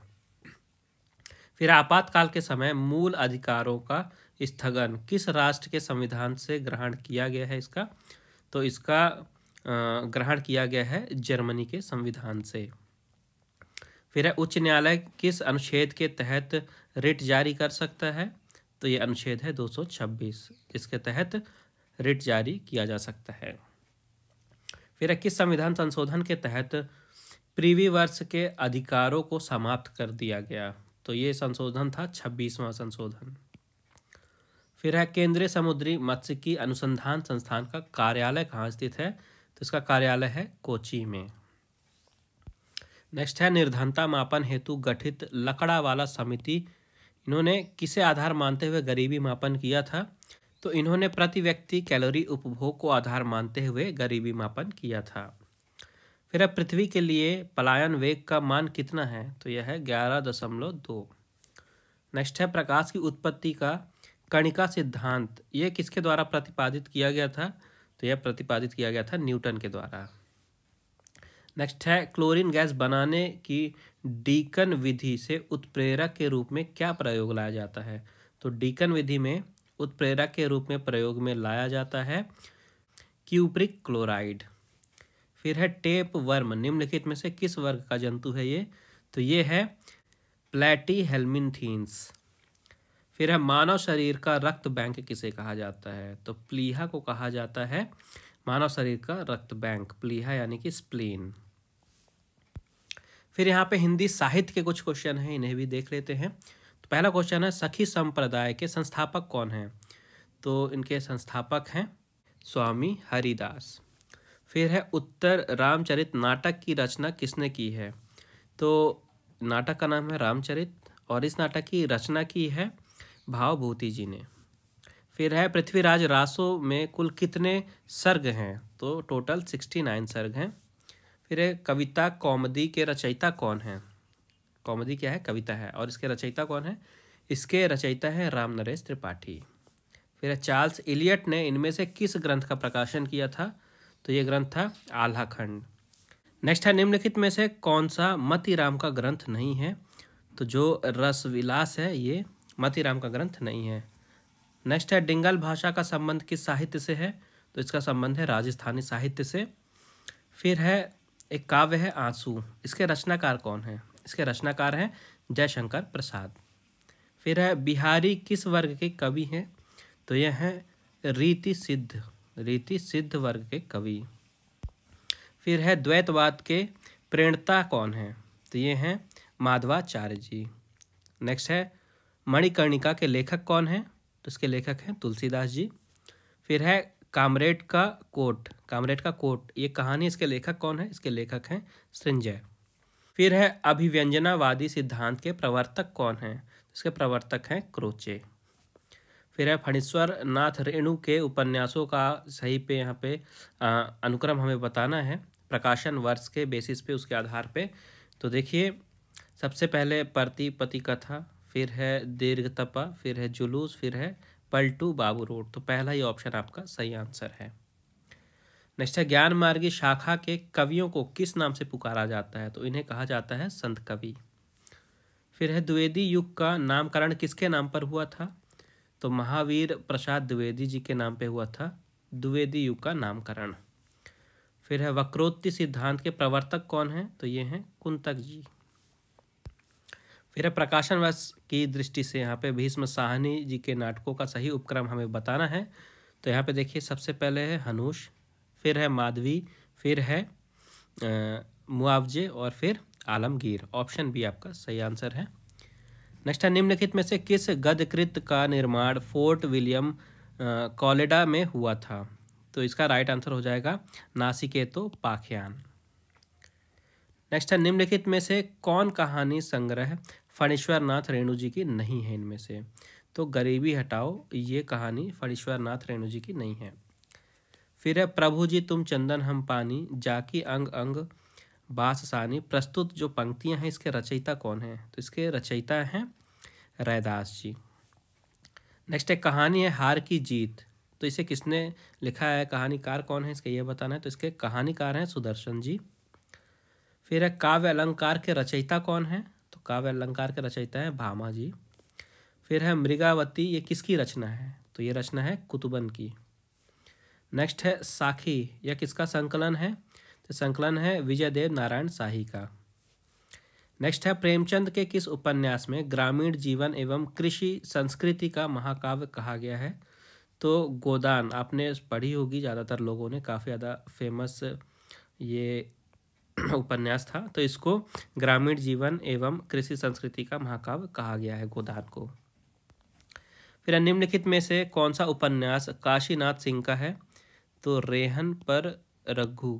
फिर आपातकाल के समय मूल अधिकारों का स्थगन किस राष्ट्र के संविधान से ग्रहण किया गया है? इसका तो इसका ग्रहण किया गया है जर्मनी के संविधान से। फिर है उच्च न्यायालय किस अनुच्छेद के तहत रिट जारी कर सकता है? तो ये अनुच्छेद है 226, इसके तहत रिट जारी किया जा सकता है। फिर किस संविधान संशोधन के तहत प्रीवी वर्ष के अधिकारों को समाप्त कर दिया गया? तो ये संशोधन था 26वां संशोधन। फिर है केंद्रीय समुद्री मत्स्यिकी अनुसंधान संस्थान का कार्यालय कहाँ स्थित है? तो इसका कार्यालय है कोची में। नेक्स्ट है निर्धनता मापन हेतु गठित लकड़ावाला समिति, इन्होंने किसे आधार मानते हुए गरीबी मापन किया था? तो इन्होंने प्रति व्यक्ति कैलोरी उपभोग को आधार मानते हुए गरीबी मापन किया था। फिर अब पृथ्वी के लिए पलायन वेग का मान कितना है? तो यह है 11.2। नेक्स्ट है प्रकाश की उत्पत्ति का कणिका सिद्धांत, यह किसके द्वारा प्रतिपादित किया गया था? तो यह प्रतिपादित किया गया था न्यूटन के द्वारा। नेक्स्ट है क्लोरीन गैस बनाने की डीकन विधि से उत्प्रेरक के रूप में क्या प्रयोग लाया जाता है? तो डीकन विधि में उत्प्रेरक के रूप में प्रयोग में लाया जाता है क्यूप्रिक क्लोराइड। फिर है टेप वर्म, निम्नलिखित में से किस वर्ग का जंतु है ये? तो ये है प्लैटीहेल्मिन्थीन्स। फिर है मानव शरीर का रक्त बैंक किसे कहा जाता है? तो प्लीहा को कहा जाता है मानव शरीर का रक्त बैंक, प्लीहा यानी कि स्प्लीन। फिर यहाँ पे हिंदी साहित्य के कुछ क्वेश्चन हैं, इन्हें भी देख लेते हैं। तो पहला क्वेश्चन है सखी संप्रदाय के संस्थापक कौन हैं? तो इनके संस्थापक हैं स्वामी हरिदास। फिर है उत्तर रामचरित नाटक की रचना किसने की है? तो नाटक का नाम है रामचरित और इस नाटक की रचना की है भावभूति जी ने। फिर है पृथ्वीराज रासो में कुल कितने सर्ग हैं? तो टोटल 69 सर्ग हैं। फिर है कविता कौमुदी के रचयिता कौन हैं? कौमुदी क्या है? कविता है। और इसके रचयिता कौन है? इसके रचयिता है राम नरेश त्रिपाठी। फिर चार्ल्स इलियट ने इनमें से किस ग्रंथ का प्रकाशन किया था? तो ये ग्रंथ था आल्हा खंड। नेक्स्ट है निम्नलिखित में से कौन सा मतीराम का ग्रंथ नहीं है? तो जो रसविलास है ये मतीराम का ग्रंथ नहीं है। नेक्स्ट है डिंगल भाषा का संबंध किस साहित्य से है? तो इसका संबंध है राजस्थानी साहित्य से। फिर है एक काव्य है आंसू, इसके रचनाकार कौन है? इसके रचनाकार हैं जयशंकर प्रसाद। फिर है बिहारी किस वर्ग के कवि हैं? तो यह है रीति सिद्ध वर्ग के कवि। फिर है द्वैतवाद के प्रणेता कौन है? तो ये हैं माधवाचार्य जी। नेक्स्ट है मणिकर्णिका के लेखक कौन हैं? तो इसके लेखक हैं तुलसीदास जी। फिर है कामरेड का कोट, ये कहानी, इसके लेखक कौन है? इसके लेखक हैं सृंजय। फिर है अभिव्यंजनावादी सिद्धांत के प्रवर्तक कौन हैं? इसके प्रवर्तक हैं क्रोचे। फिर है फणीश्वर नाथ रेणु के उपन्यासों का सही पे यहाँ पे अनुक्रम हमें बताना है प्रकाशन वर्ष के बेसिस पे, उसके आधार पे। तो देखिए सबसे पहले प्रतिपति कथा, फिर है दीर्घतपा, फिर है जुलूस, फिर है पलटू बाबू रोड। तो पहला ही ऑप्शन आपका सही आंसर है। नेक्स्ट है ज्ञान मार्गी शाखा के कवियों को किस नाम से पुकारा जाता है? तो इन्हें कहा जाता है संत कवि। फिर है द्विवेदी युग का नामकरण किसके नाम पर हुआ था? तो महावीर प्रसाद द्विवेदी जी के नाम पे हुआ था द्विवेदी युग का नामकरण। फिर है वक्रोक्ति सिद्धांत के प्रवर्तक कौन है? तो ये हैं कुंतक जी। फिर है प्रकाशन वर्ष की दृष्टि से यहाँ पे भीष्म साहनी जी के नाटकों का सही उपक्रम हमें बताना है। तो यहाँ पे देखिए सबसे पहले है हनुष, फिर है माधवी, फिर है मुआवजे और फिर आलमगीर। ऑप्शन बी आपका सही आंसर है। नेक्स्ट है निम्नलिखित में से किस गद्यकृत का निर्माण फोर्ट विलियम कॉलेडा में हुआ था? तो इसका राइट आंसर हो जाएगा नासिकेतो पाखयान। नेक्स्ट है निम्नलिखित में से कौन कहानी संग्रह फणीश्वर नाथ रेणु जी की नहीं है? इनमें से तो गरीबी हटाओ ये कहानी फणीश्वर नाथ रेणु जी की नहीं है। फिर है प्रभु जी तुम चंदन हम पानी, जाकी अंग अंग बास सानी। प्रस्तुत जो पंक्तियां हैं इसके रचयिता कौन है? तो इसके रचयिता हैं रैदास जी। नेक्स्ट है कहानी है हार की जीत, तो इसे किसने लिखा है? कहानीकार कौन है इसका ये बताना है। तो इसके कहानीकार हैं सुदर्शन जी। फिर है काव्य अलंकार के रचयिता कौन है? तो काव्य अलंकार के रचयिता है भामा जी। फिर है मृगावती, ये किसकी रचना है? तो ये रचना है कुतुबन की। नेक्स्ट है साखी, यह किसका संकलन है? तो संकलन है विजयदेव नारायण शाही का। नेक्स्ट है प्रेमचंद के किस उपन्यास में ग्रामीण जीवन एवं कृषि संस्कृति का महाकाव्य कहा गया है? तो गोदान आपने पढ़ी होगी ज़्यादातर लोगों ने, काफ़ी ज़्यादा फेमस ये उपन्यास था। तो इसको ग्रामीण जीवन एवं कृषि संस्कृति का महाकाव्य कहा गया है गोदान को। फिर निम्नलिखित में से कौन सा उपन्यास काशीनाथ सिंह का है? तो रेहन पर रघु,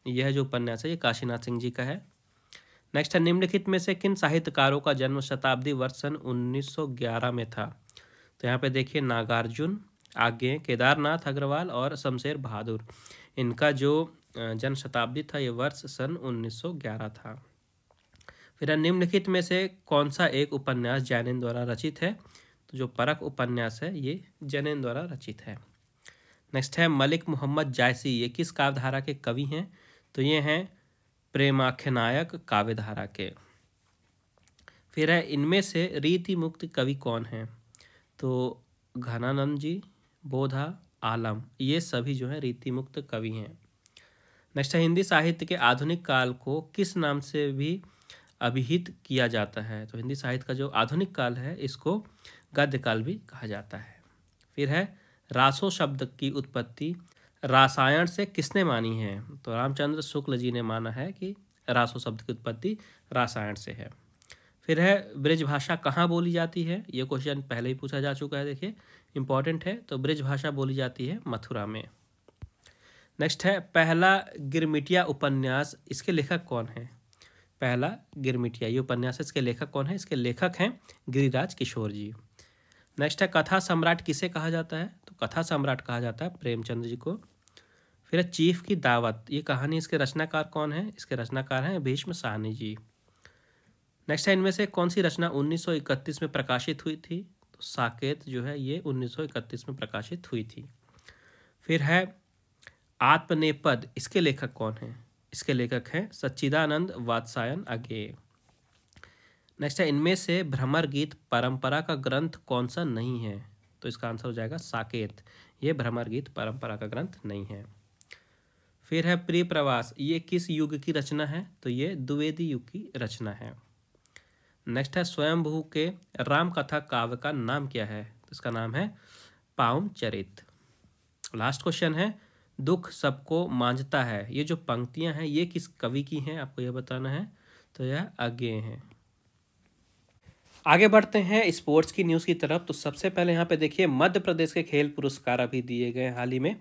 यह जो उपन्यास है ये काशीनाथ सिंह जी का है। नेक्स्ट है निम्नलिखित में से किन साहित्यकारों का जन्म शताब्दी वर्ष सन 1911 में था? तो यहाँ पे देखिए नागार्जुन, आगे केदारनाथ अग्रवाल और शमशेर बहादुर, इनका जो जन्म शताब्दी था ये वर्ष सन 1911 था। फिर निम्नलिखित में से कौन सा एक उपन्यास जैनिन द्वारा रचित है? तो जो परख उपन्यास है ये जैनिन द्वारा रचित है। नेक्स्ट है मलिक मोहम्मद जायसी, ये किस काव्यधारा के कवि हैं? तो ये हैं प्रेमाख्यानायक काव्यधारा के। फिर है इनमें से रीति मुक्त कवि कौन है? तो घनानंद जी, बोधा, आलम, ये सभी जो है रीति मुक्त कवि हैं। नेक्स्ट है हिंदी साहित्य के आधुनिक काल को किस नाम से भी अभिहित किया जाता है? तो हिंदी साहित्य का जो आधुनिक काल है इसको गद्य काल भी कहा जाता है। फिर है रासो शब्द की उत्पत्ति रासायन से किसने मानी है? तो रामचंद्र शुक्ल जी ने माना है कि रासो शब्द की उत्पत्ति रासायन से है। फिर है ब्रज भाषा कहाँ बोली जाती है? ये क्वेश्चन पहले ही पूछा जा चुका है, देखिए इंपॉर्टेंट है। तो ब्रज भाषा बोली जाती है मथुरा में। नेक्स्ट है पहला गिरमिटिया उपन्यास, इसके लेखक कौन है? पहला गिरमिटिया ये उपन्यास इसके लेखक कौन है? इसके लेखक हैं गिरिराज किशोर जी। नेक्स्ट है कथा सम्राट किसे कहा जाता है? तो कथा सम्राट कहा जाता है प्रेमचंद जी को। फिर है चीफ की दावत, ये कहानी इसके रचनाकार कौन है? इसके रचनाकार हैं भीष्म साहनी जी। नेक्स्ट है इनमें से कौन सी रचना 1931 में प्रकाशित हुई थी? तो साकेत जो है ये 1931 में प्रकाशित हुई थी। फिर है आत्मनेपद, इसके लेखक कौन है? इसके लेखक हैं सच्चिदानंद वात्सायन अगे। नेक्स्ट है इनमें से भ्रमर गीत परंपरा का ग्रंथ कौन सा नहीं है? तो इसका आंसर हो जाएगा साकेत, ये भ्रमर गीत परंपरा का ग्रंथ नहीं है। फिर है प्रिय प्रवास, ये किस युग की रचना है? तो ये द्विवेदी युग की रचना है। नेक्स्ट है स्वयंभू के राम कथा काव्य का नाम क्या है? तो इसका नाम है पाउम चरित। लास्ट क्वेश्चन है दुख सबको मांझता है, ये जो पंक्तियां हैं ये किस कवि की हैं? आपको यह बताना है। तो यह अज्ञे हैं। आगे बढ़ते हैं स्पोर्ट्स की न्यूज़ की तरफ। तो सबसे पहले यहाँ पे देखिए मध्य प्रदेश के खेल पुरस्कार अभी दिए गए। हाल ही में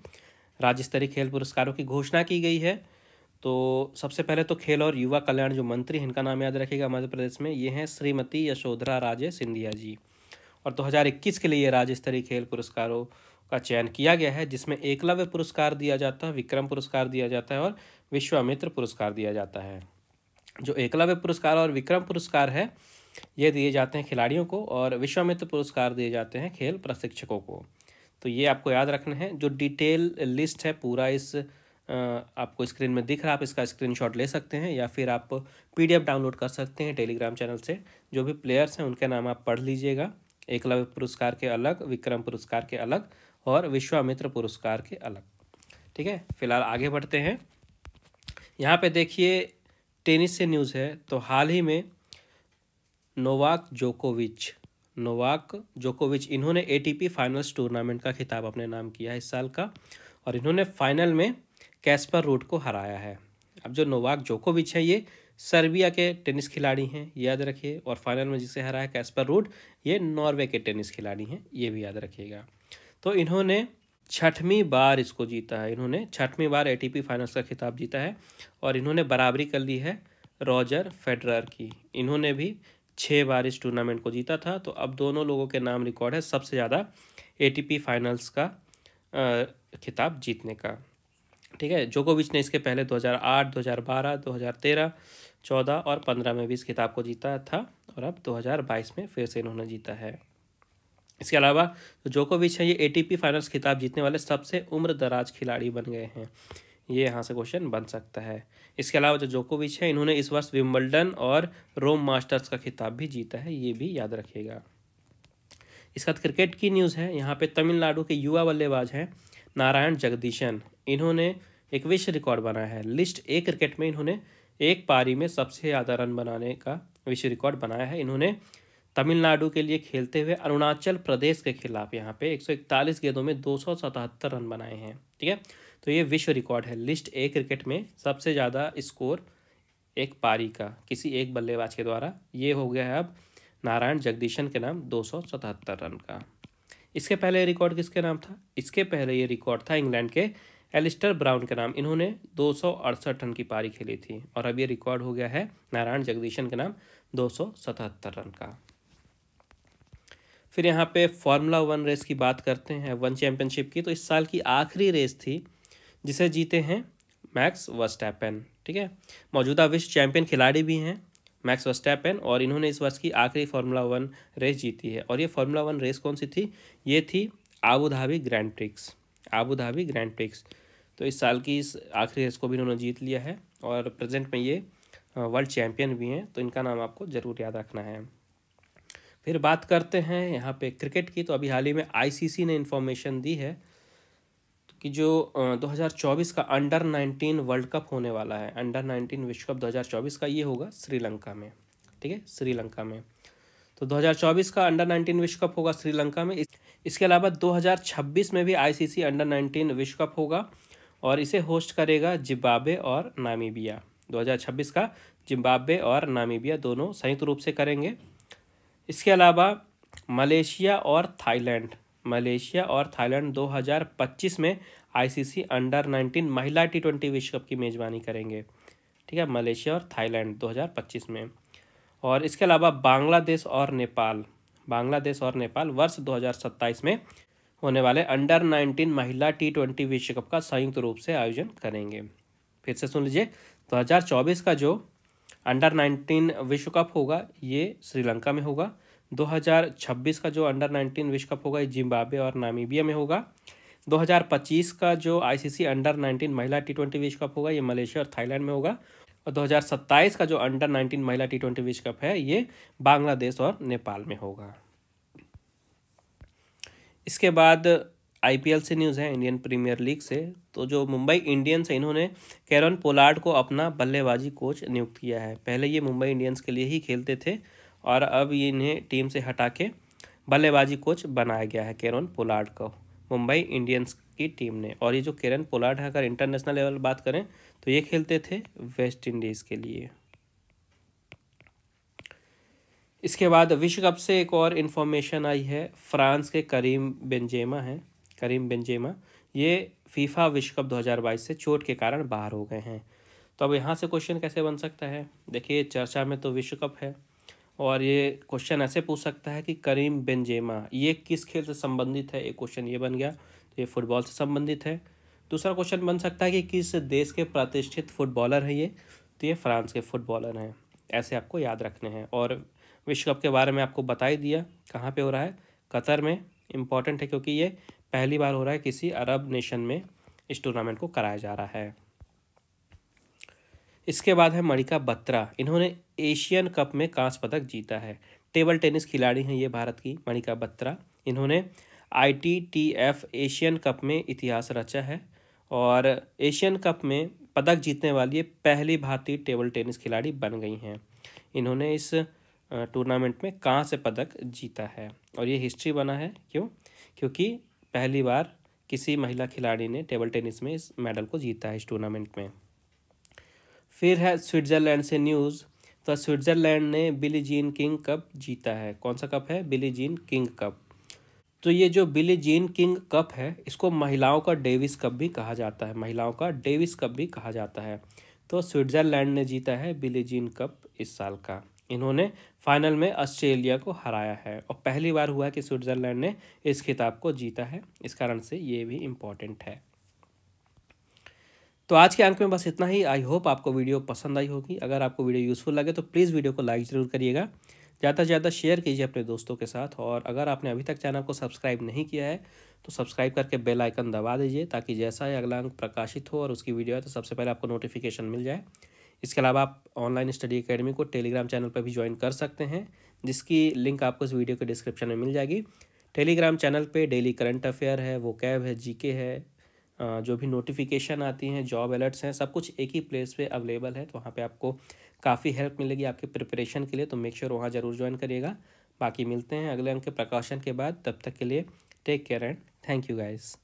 राज्य स्तरीय खेल पुरस्कारों की घोषणा की गई है। तो सबसे पहले तो खेल और युवा कल्याण जो मंत्री हैं इनका नाम याद रखिएगा मध्य प्रदेश में, ये हैं श्रीमती यशोधरा राजे सिंधिया जी। और 2021 के लिए ये राज्य स्तरीय खेल पुरस्कारों का चयन किया गया है, जिसमें एकलव्य पुरस्कार दिया जाता है, विक्रम पुरस्कार दिया जाता है और विश्वामित्र पुरस्कार दिया जाता है। जो एकलव्य पुरस्कार और विक्रम पुरस्कार है ये दिए जाते हैं खिलाड़ियों को, और विश्वामित्र पुरस्कार दिए जाते हैं खेल प्रशिक्षकों को। तो ये आपको याद रखना है। जो डिटेल लिस्ट है पूरा इस आपको स्क्रीन में दिख रहा है, आप इसका स्क्रीनशॉट ले सकते हैं या फिर आप PDF डाउनलोड कर सकते हैं टेलीग्राम चैनल से। जो भी प्लेयर्स हैं उनके नाम आप पढ़ लीजिएगा। एकलव्य पुरस्कार के अलग, विक्रम पुरस्कार के अलग और विश्वामित्र पुरस्कार के अलग। ठीक है, फिलहाल आगे बढ़ते हैं। यहाँ पे देखिए टेनिस से न्यूज़ है। तो हाल ही में नोवाक जोकोविच इन्होंने ATP फाइनल्स टूर्नामेंट का खिताब अपने नाम किया है इस साल का, और इन्होंने फाइनल में कैस्पर रूड को हराया है। अब जो नोवाक जोकोविच है ये सर्बिया के टेनिस खिलाड़ी हैं, याद रखिए, और फाइनल में जिसे हराया कैस्पर रूड ये नॉर्वे के टेनिस खिलाड़ी हैं, ये भी याद रखिएगा। तो इन्होंने 6वीं बार इसको जीता है, इन्होंने 6वीं बार ATP फाइनल्स का खिताब जीता है, और इन्होंने बराबरी कर ली है रॉजर फेडरर की। इन्होंने भी 6 बार इस टूर्नामेंट को जीता था। तो अब दोनों लोगों के नाम रिकॉर्ड है सबसे ज़्यादा ATP फाइनल्स का खिताब जीतने का। ठीक है, जोकोविच ने इसके पहले 2008, 2012, 2013, 14 और 15 में भी इस खिताब को जीता था, और अब 2022 में फिर से इन्होंने जीता है। इसके अलावा जो जोकोविच है ये ATP फाइनल्स खिताब जीतने वाले सबसे उम्र दराज खिलाड़ी बन गए हैं, ये यहाँ से क्वेश्चन बन सकता है। इसके अलावा जो जोकोविच है इन्होंने इस वर्ष विंबलडन और रोम मास्टर्स का खिताब भी जीता है, ये भी याद रखिएगा। इसके बाद क्रिकेट की न्यूज़ है। यहाँ पे तमिलनाडु के युवा बल्लेबाज हैं नारायण जगदीशन, इन्होंने एक विश्व रिकॉर्ड बनाया है। लिस्ट A क्रिकेट में इन्होंने एक पारी में सबसे ज़्यादा रन बनाने का विश्व रिकॉर्ड बनाया है। इन्होंने तमिलनाडु के लिए खेलते हुए अरुणाचल प्रदेश के खिलाफ यहाँ पे 141 गेंदों में 277 रन बनाए हैं। ठीक है, तो ये विश्व रिकॉर्ड है लिस्ट A क्रिकेट में सबसे ज़्यादा स्कोर एक पारी का किसी एक बल्लेबाज के द्वारा, ये हो गया है अब नारायण जगदीशन के नाम 277 रन का। इसके पहले रिकॉर्ड किसके नाम था? इसके पहले ये रिकॉर्ड था इंग्लैंड के एलिस्टर ब्राउन के नाम, इन्होंने 268 रन की पारी खेली थी, और अब ये रिकॉर्ड हो गया है नारायण जगदीशन के नाम 277 रन का। फिर यहाँ पे फार्मूला 1 रेस की बात करते हैं, वन चैंपियनशिप की। तो इस साल की आखिरी रेस थी जिसे जीते हैं मैक्स वर्स्टैपेन। ठीक है, मौजूदा विश्व चैंपियन खिलाड़ी भी हैं मैक्स वर्स्टैपेन, और इन्होंने इस वर्ष की आखिरी फार्मूला 1 रेस जीती है। और ये फार्मूला 1 रेस कौन सी थी? ये थी आबू धाबी ग्रैंड प्रिक्स। तो इस साल की इस आखिरी रेस को भी इन्होंने जीत लिया है, और प्रेजेंट में ये वर्ल्ड चैम्पियन भी हैं, तो इनका नाम आपको ज़रूर याद रखना है। फिर बात करते हैं यहाँ पे क्रिकेट की। तो अभी हाल ही में ICC ने इन्फॉर्मेशन दी है कि जो 2024 का अंडर-19 वर्ल्ड कप होने वाला है, अंडर-19 विश्व कप 2024 का, ये होगा श्रीलंका में। ठीक है, श्रीलंका में। तो 2024 का अंडर-19 विश्व कप होगा श्रीलंका में। इसके अलावा 2026 में भी ICC अंडर-19 विश्व कप होगा, और इसे होस्ट करेगा जिम्बाब्वे और नामीबिया। 2026 का जिम्बाब्वे और नामीबिया दोनों संयुक्त रूप से करेंगे। इसके अलावा मलेशिया और थाईलैंड 2025 में ICC अंडर-19 महिला T20 विश्व कप की मेज़बानी करेंगे। ठीक है, मलेशिया और थाईलैंड 2025 में। और इसके अलावा बांग्लादेश और नेपाल वर्ष 2027 में होने वाले अंडर-19 महिला T20 विश्व कप का संयुक्त रूप से आयोजन करेंगे। फिर से सुन लीजिए, 2024 का जो अंडर-19 विश्व कप होगा ये श्रीलंका में होगा। 2026 का जो अंडर-19 विश्व कप होगा ये जिम्बाब्वे और नामीबिया में होगा। 2025 का जो ICC अंडर-19 महिला T20 विश्व कप होगा ये मलेशिया और थाईलैंड में होगा। और 2027 का जो अंडर-19 महिला T20 विश्व कप है ये बांग्लादेश और नेपाल में होगा। इसके बाद IPL से न्यूज़ है, इंडियन प्रीमियर लीग से। तो जो मुंबई इंडियंस है इन्होंने कैरन पोलार्ड को अपना बल्लेबाजी कोच नियुक्त किया है। पहले ये मुंबई इंडियंस के लिए ही खेलते थे, और अब इन्हें टीम से हटा के बल्लेबाजी कोच बनाया गया है कैरन पोलार्ड को मुंबई इंडियंस की टीम ने। और ये जो कैरन पोलार्ड है, अगर इंटरनेशनल लेवल बात करें तो ये खेलते थे वेस्ट इंडीज़ के लिए। इसके बाद विश्व कप से एक और इन्फॉर्मेशन आई है। फ्रांस के करीम बेंजेमा ये फीफा विश्व कप 2022 से चोट के कारण बाहर हो गए हैं। तो अब यहाँ से क्वेश्चन कैसे बन सकता है? देखिए, चर्चा में तो विश्व कप है, और ये क्वेश्चन ऐसे पूछ सकता है कि करीम बेंजेमा ये किस खेल से संबंधित है, एक क्वेश्चन ये बन गया। तो ये फुटबॉल से संबंधित है। दूसरा क्वेश्चन बन सकता है कि किस देश के प्रतिष्ठित फुटबॉलर हैं ये, तो ये फ्रांस के फुटबॉलर हैं। ऐसे आपको याद रखने हैं। और विश्व कप के बारे में आपको बता ही दिया, कहाँ पे हो रहा है? कतर में। इम्पॉर्टेंट है क्योंकि ये पहली बार हो रहा है किसी अरब नेशन में इस टूर्नामेंट को कराया जा रहा है। इसके बाद है मणिका बत्रा। इन्होंने एशियन कप में कांस्य पदक जीता है। टेबल टेनिस खिलाड़ी हैं ये भारत की मणिका बत्रा। इन्होंने ITTF एशियन कप में इतिहास रचा है और एशियन कप में पदक जीतने वाली ये पहली भारतीय टेबल टेनिस खिलाड़ी बन गई हैं। इन्होंने इस टूर्नामेंट में कांस्य पदक जीता है और ये हिस्ट्री बना है। क्योंकि पहली बार किसी महिला खिलाड़ी ने टेबल टेनिस में इस मेडल को जीता है इस टूर्नामेंट में। फिर है स्विट्ज़रलैंड से न्यूज़। तो स्विट्ज़रलैंड ने बिली जीन किंग कप जीता है। कौन सा कप है? Billie Jean King cup. तो ये जो बिली जीन किंग कप है इसको महिलाओं का डेविस कप भी कहा जाता है। महिलाओं का डेविस कप भी कहा जाता है। तो स्विट्ज़रलैंड ने जीता है बिली जीन कप इस साल का। इन्होंने फाइनल में ऑस्ट्रेलिया को हराया है और पहली बार हुआ कि स्विट्ज़रलैंड ने इस खिताब को जीता है। इस कारण से ये भी इम्पोर्टेंट है। तो आज के अंक में बस इतना ही। आई होप आपको वीडियो पसंद आई होगी। अगर आपको वीडियो यूज़फुल लगे तो प्लीज़ वीडियो को लाइक ज़रूर करिएगा, ज़्यादा से ज़्यादा शेयर कीजिए अपने दोस्तों के साथ। और अगर आपने अभी तक चैनल को सब्सक्राइब नहीं किया है तो सब्सक्राइब करके बेल आइकन दबा दीजिए ताकि जैसा ही अगला अंक प्रकाशित हो और उसकी वीडियो है तो सबसे पहले आपको नोटिफिकेशन मिल जाए। इसके अलावा आप ऑनलाइन स्टडी अकेडमी को टेलीग्राम चैनल पर भी ज्वाइन कर सकते हैं, जिसकी लिंक आपको इस वीडियो के डिस्क्रिप्शन में मिल जाएगी। टेलीग्राम चैनल पे डेली करंट अफेयर है, वोकैब है, जीके है, जो भी नोटिफिकेशन आती हैं, जॉब अलर्ट्स हैं, सब कुछ एक ही प्लेस पे अवेलेबल है। तो वहाँ पे आपको काफ़ी हेल्प मिलेगी आपके प्रिपरेशन के लिए। तो मेक श्योर वहाँ ज़रूर ज्वाइन करिएगा। बाकी मिलते हैं अगले अंक के प्रकाशन के बाद। तब तक के लिए take care and thank you guys.